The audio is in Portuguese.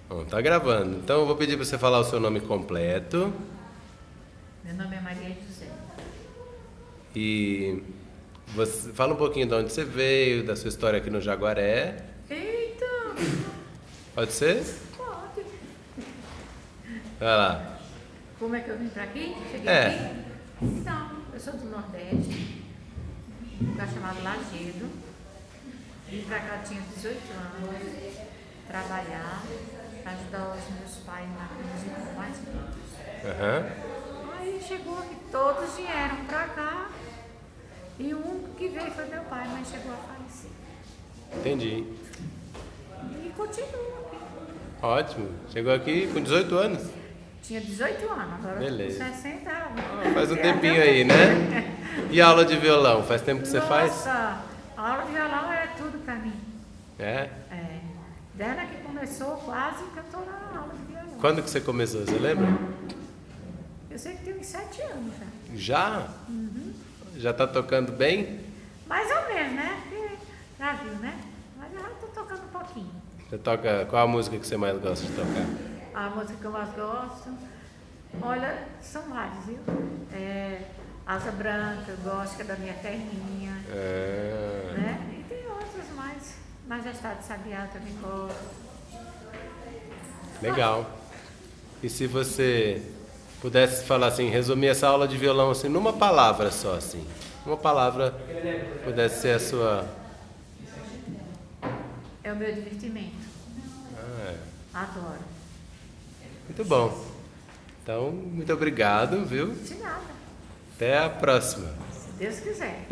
Bom, tá gravando. Então eu vou pedir para você falar o seu nome completo Meu nome é Maria José. e você fala um pouquinho de onde você veio, da sua história aqui no Jaguaré. Eita! Pode ser? Pode. Vai lá. Como é que eu vim pra aqui? Cheguei É. aqui? Então, eu sou do Nordeste, um lugar chamado Lagedo. Vim pra cá, tinha 18 anos, trabalhar, ajudar os meus pais nos irmãos mais velhos. Aham. Aí chegou que todos vieram pra cá e o único que veio foi meu pai, mas chegou a falecer. Entendi. E continuo aqui. Ótimo. Chegou aqui com 18 anos. Tinha 18 anos, agora Beleza. eu tô com 60 anos. Faz um tempinho aí, né? E aula de violão? Faz tempo que você faz? Nossa, a aula de violão é tudo pra mim. É? É. Desde que começou, quase que eu tô na aula de violão. Quando que você começou? Você lembra? Eu sei que tem uns 7 anos já. Já? Já tá tocando bem? Mais ou menos, né? Porque já viu, né? Mas já tô tocando um pouquinho. Você toca. Qual a música que você mais gosta de tocar? A música que eu mais gosto, olha, são várias, viu? Asa Branca, eu gosto, que é da minha terrinha, né? E tem outras mais. Majestade Sabiá também gosto. Legal. E se você pudesse falar assim, resumir essa aula de violão assim numa palavra só assim, uma palavra pudesse ser a sua. É o meu divertimento. Ah, Adoro. muito bom. Então, muito obrigado, viu? De nada, Até a próxima. se Deus quiser.